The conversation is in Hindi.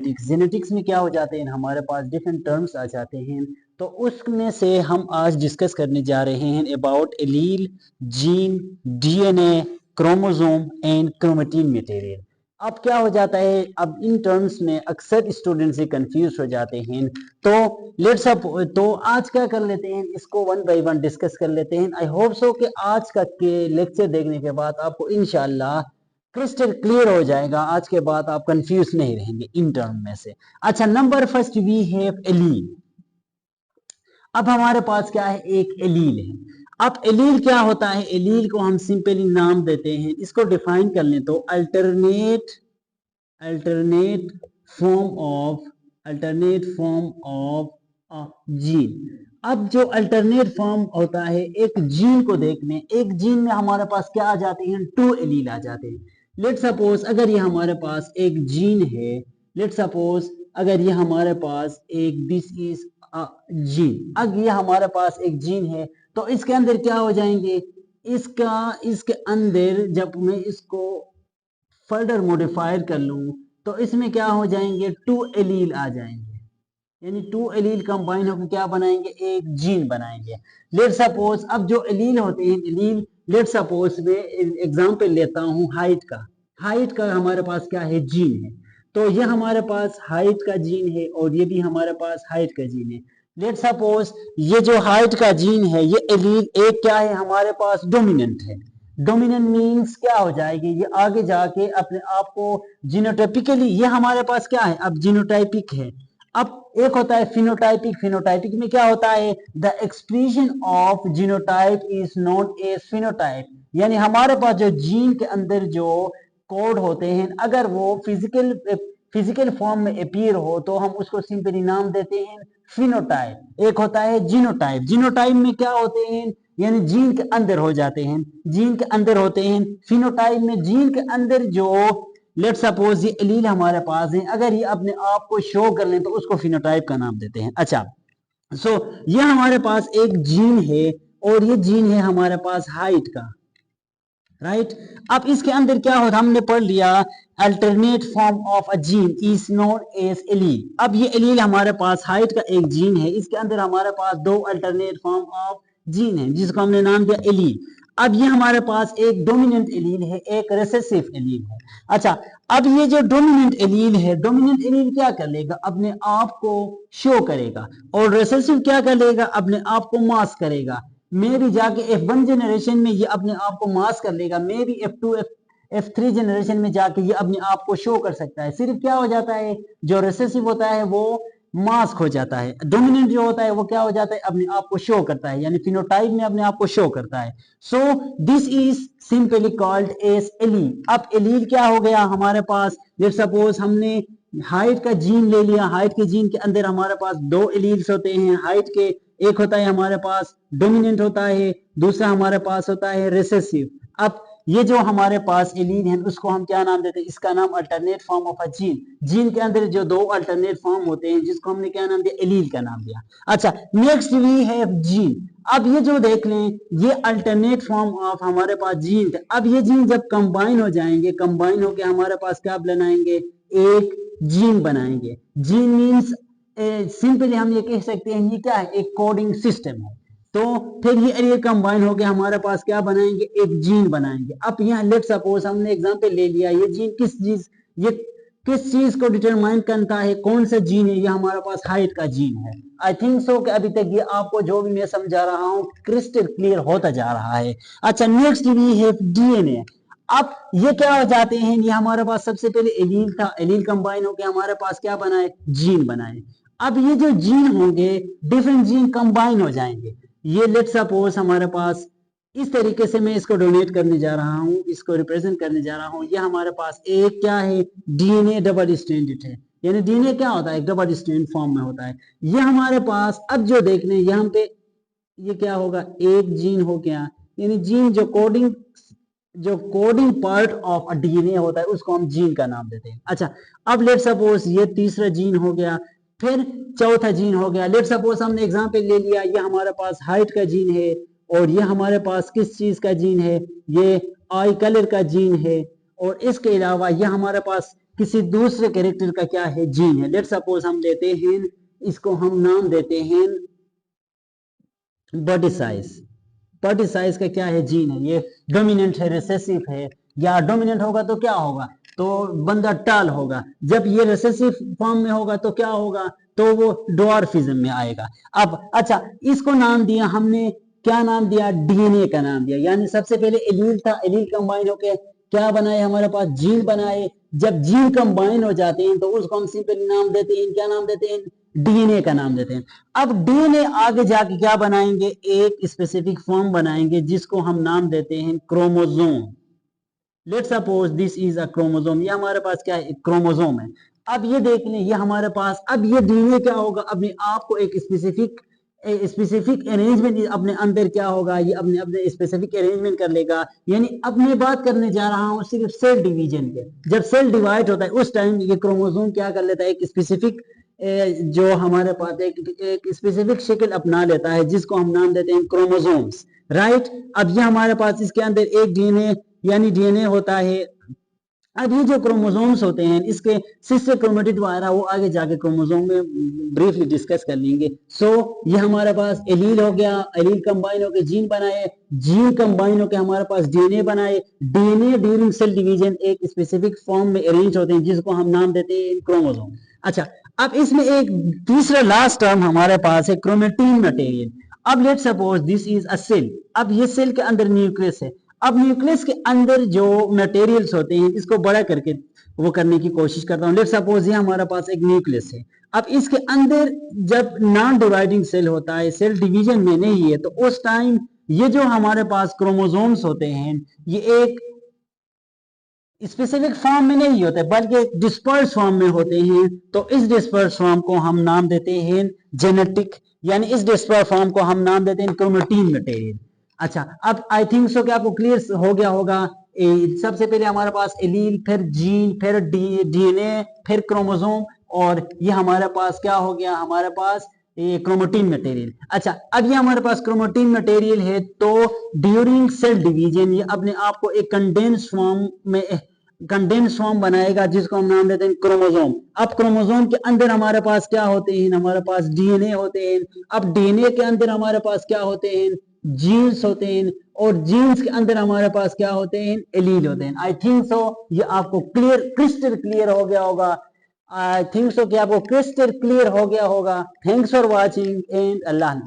जेनेटिक्स। जेनेटिक्स में क्या हो जाते हैं, हमारे पास डिफरेंट टर्म्स आ जाते हैं, तो उसमें से हम आज डिस्कस करने जा रहे हैं about allele, gene, DNA, chromosome and chromatin material. अब क्या हो जाता है, अब इन टर्म्स में अक्सर स्टूडेंट से कंफ्यूज हो जाते हैं, तो आज क्या कर लेते हैं, इसको वन बाय वन डिस्कस कर लेते हैं। आई होप सो कि आज का के लेक्चर देखने के बाद आपको इंशाल्लाह क्रिस्टल क्लियर हो जाएगा, आज के बाद आप कंफ्यूज नहीं रहेंगे इन टर्म में से। अच्छा, number first we have allele. अब हमारे पास क्या है, एक एलील है। अब एलील क्या होता है, एलील को हम सिंपली नाम देते हैं, इसको डिफाइन कर लें तो अल्टरनेट फॉर्म ऑफ जीन। अब जो अल्टरनेट फॉर्म होता है, एक जीन को देख लें, एक जीन में हमारे पास क्या आ जाते हैं, 2 एलील आ जाते हैं। लेट सपोज अगर ये हमारे पास एक जीन है, लेट सपोज अगर ये हमारे पास एक दिस इज जीन, अब ये हमारे पास एक जीन है, तो इसके अंदर क्या हो जाएंगे, इसके अंदर जब मैं इसको फर्दर मॉडिफायर कर लूं तो इसमें क्या हो जाएंगे, 2 एलील आ जाएंगे, यानी 2 एलील कंबाइन होकर क्या बनाएंगे, एक जीन बनाएंगे। लेट सपोज अब जो एलील होते हैं, एलील लेट सपोज मैं एग्जांपल लेता हूं हाइट का हमारे पास क्या है, जीन है, तो ये हमारे पास हाइट का जीन है और ये भी हमारे पास हाइट का जीन है। लेट सपोज ये जो हाइट का जीन है, ये एलील एक क्या है, हमारे पास डोमिनेंट है। डोमिनेंट मींस क्या हो जाएगी, ये आगे जाके अपने आप को जीनोटाइपिकली, ये हमारे पास क्या है, अब जीनोटाइपिक है। अब एक होता है फिनोटाइपिक, फिनोटाइपिक में क्या होता है, the expression of genotype is known as phenotype, यानी हमारे पास जो जीन के अंदर जो कोड होते हैं, अगर वो फिजिकल फॉर्म में अपीयर हो तो हम उसको सिंपली नाम देते हैं फिनोटाइप। एक होता है जीनोटाइप, जीनोटाइप में क्या होते हैं, यानी जीन के अंदर हो जाते हैं, जीन के अंदर होते हैं। फिनोटाइप में जीन के अंदर जो, लेट सपोज ये एलील हमारे पास है, अगर ये अपने आप को शो कर लें तो उसको फिनोटाइप का नाम देते हैं। अच्छा, सो ये हमारे पास एक जीन है और ये जीन है हमारे पास हाइट का, राइट। अब इसके अंदर क्या होता, हमने पढ़ लिया alternate form of a gene is known as allele. अब ये एलील हमारे पास हाइट का एक जीन है, इसके अंदर हमारे पास 2 अल्टरनेट फॉर्म ऑफ जीन है जिसको हमने नाम दिया एलील। अब ये हमारे पास एक डोमिनेंट एलील है, एक रिसेसिव एलील है। अच्छा, अब ये जो डोमिनेंट एलील है, डोमिनेंट एलील क्या कर लेगा, अपने आप को शो करेगा, और रिसेसिव क्या कर लेगा, अपने आप को मास्क करेगा। मे भी जाके F1 जनरेशन में ये अपने आप को मास्क कर लेगा, मे भी F2 F3 जनरेशन में जाके ये अपने आप को शो कर सकता है। सिर्फ क्या हो जाता है, जो रिसेसिव होता है वो मास्क हो जाता है, डोमिनेंट जो होता है वो क्या हो जाता है, अपने आप को शो करता है, यानी फिनोटाइप में अपने आप को शो करता है। So this is simply called as allele. अब एलील क्या हो गया हमारे पास, लेट्स सपोज हमने हाइट का जीन ले लिया, हाइट के जीन के अंदर हमारे पास 2 एलील्स होते हैं हाइट के, एक होता है हमारे पास डोमिनेंट होता है, दूसरा हमारे पास होता है रिसेसिव। अब ये जो हमारे पास एलील है उसको हम क्या नाम देते हैं, इसका नाम alternate form of a gene. Gene के अंदर जो 2 अल्टरनेट फॉर्म होते हैं जिसको हमने क्या नाम दिया, एलील का नाम दिया। अच्छा, नेक्स्ट वी हैव जीन। अब ये जो देख लें, ये अल्टरनेट फॉर्म ऑफ हमारे पास जीन थे। अब ये जीन जब कंबाइन हो जाएंगे, कंबाइन होके हमारे पास क्या बनाएंगे, एक जीन बनाएंगे। जीन मीन्स सिंपली हम ये कह सकते हैं ये क्या है, एक कोडिंग सिस्टम है। तो फिर ये कंबाइन होके हमारे पास क्या बनाएंगे, एक जीन बनाएंगे। अब यहाँ लेट सपोज हमने एग्जांपल ले लिया, ये जीन किस चीज को डिटरमाइन करता है, कौन सा जीन है, ये हमारे पास हाइट का जीन है। आई थिंक सो कि अभी तक ये आपको जो भी मैं समझा रहा हूँ क्रिस्टल क्लियर होता जा रहा है। अच्छा, नेक्स्ट वी हैव डीएनए। अब ये क्या हो जाते हैं, ये हमारे पास सबसे पहले एलील था, एलील कंबाइन होकर हमारे पास क्या बनाए, जीन बनाए। अब ये जो जीन होंगे, डिफरेंट जीन कंबाइन हो जाएंगे। ये लेट सपोज हमारे पास इस तरीके से मैं इसको डोनेट करने जा रहा हूं, इसको रिप्रेजेंट करने जा रहा हूं। ये हमारे पास एक क्या है, डीएनए डबल स्ट्रैंडेड है, यानी डीएनए क्या होता है, डबल स्ट्रैंड फॉर्म में होता है। ये हमारे पास अब जो देख लें यहाँ पे ये क्या होगा, एक जीन हो गया, यानी जीन जो coding part of a DNA होता है उसको हम जीन का नाम देते हैं। अच्छा, अब लेट सपोज ये तीसरा जीन हो गया, फिर चौथा जीन हो गया। लेट सपोज हमने एग्जांपल ले लिया, ये हमारे पास हाइट का जीन है और ये हमारे पास किस चीज का जीन है, ये आई कलर का जीन है, और इसके अलावा ये हमारे पास किसी दूसरे कैरेक्टर का क्या है, जीन है। लेट सपोज हम लेते हैं, इसको हम नाम देते हैं बॉडी साइज। बॉडी साइज का क्या है, जीन है। ये डोमिनेंट है, रिसेसिव है, या डोमिनेंट होगा तो क्या होगा, तो बंदा टाल होगा। जब ये रिसेसिव फॉर्म में होगा तो क्या होगा, तो वो डॉर्फिज्म में आएगा। अब अच्छा, इसको नाम दिया हमने, क्या नाम दिया, डीएनए का नाम दिया। यानी सबसे पहले एलील था, एलील कंबाइन होके क्या बनाए, हमारे पास जीन बनाए। जब जीन कंबाइन हो जाते हैं तो उसको हम सिंपली नाम देते हैं, क्या नाम देते हैं, डीएनए का नाम देते हैं। अब डीएनए आगे जाके क्या बनाएंगे, एक स्पेसिफिक फॉर्म बनाएंगे जिसको हम नाम देते हैं chromosome. Late suppose this is a chromosome, ये हमारे पास क्या है, क्रोमोजोम है। अब ये देख लें, ये हमारे पास, अब ये डीएनए क्या होगा, अपने आप को एक स्पेसिफिक अरेंजमेंट अपने अंदर क्या होगा, ये अपने अपने स्पेसिफिक अरेंजमेंट कर लेगा। यानी अब मैं बात करने जा रहा हूं सिर्फ सेल डिवीजन के। जब सेल डिवाइड होता है उस टाइम ये क्रोमोजोम क्या कर लेता है, एक स्पेसिफिक जो हमारे पास एक स्पेसिफिक शक्ल अपना लेता है जिसको हम नाम देते हैं क्रोमोजोम्स, राइट। अब ये हमारे पास इसके अंदर एक डीएनए यानी डीएनए होता है। अब ये जो क्रोमोसोम्स होते हैं इसके सिस्टर क्रोमेटिड वगैरह वो आगे जाके क्रोमोसोम में ब्रीफली डिस्कस कर लेंगे। ये हमारे पास एलील हो गया, एलील कंबाइन होकर जीन बनाए, जीन कंबाइन होकर हमारे पास डीएनए बनाए। डीएनए ड्यूरिंग सेल डिवीजन एक स्पेसिफिक फॉर्म में अरेंज होते हैं जिसको हम नाम देते हैं क्रोमोसोम। अच्छा, अब इसमें एक तीसरा लास्ट टर्म हमारे पास है क्रोमेटिन मटेरियल। अब let suppose this is a cell. अब ये सेल के अंदर न्यूक्लियस है। अब न्यूक्लियस के अंदर जो मटेरियल्स होते हैं इसको बड़ा करके वो करने की कोशिश करता हूँ। लेट सपोज ये हमारे पास एक न्यूक्लियस है। अब इसके अंदर जब नॉन डिवाइडिंग सेल होता है, सेल डिवीजन में नहीं है, तो उस टाइम ये जो हमारे पास क्रोमोसोम्स होते हैं ये एक स्पेसिफिक फॉर्म में नहीं होते बल्कि एक डिस्पर्स फॉर्म में होते हैं। तो इस डिस्पर्स फॉर्म को हम नाम देते हैं जेनेटिक, यानी इस डिस्पर्स फॉर्म को हम नाम देते हैं क्रोमेटिन मटेरियल। अच्छा, अब आई थिंक सो कि आपको क्लियर हो गया होगा। सबसे पहले हमारे पास एलील, फिर जीन, फिर डीएनए, फिर क्रोमोसोम, और ये हमारे पास क्या हो गया, हमारे पास ये क्रोमेटिन मटेरियल। अच्छा, अब ये हमारे पास क्रोमेटिन मटेरियल है तो ड्यूरिंग सेल डिवीजन ये अपने आप को एक कंडेंस फॉर्म बनाएगा जिसको हम नाम देते हैं क्रोमोसोम। अब क्रोमोसोम के अंदर हमारे पास क्या होते हैं, हमारे पास डीएनए होते हैं। अब डीएनए के अंदर हमारे पास क्या होते हैं, जीन्स होते हैं, और जीन्स के अंदर हमारे पास क्या होते हैं, एलील होते हैं। आई थिंक सो ये आपको क्रिस्टल क्लियर हो गया होगा। आई थिंक सो कि आपको क्रिस्टल क्लियर हो गया होगा। थैंक्स फॉर वॉचिंग एंड अल्लाह ने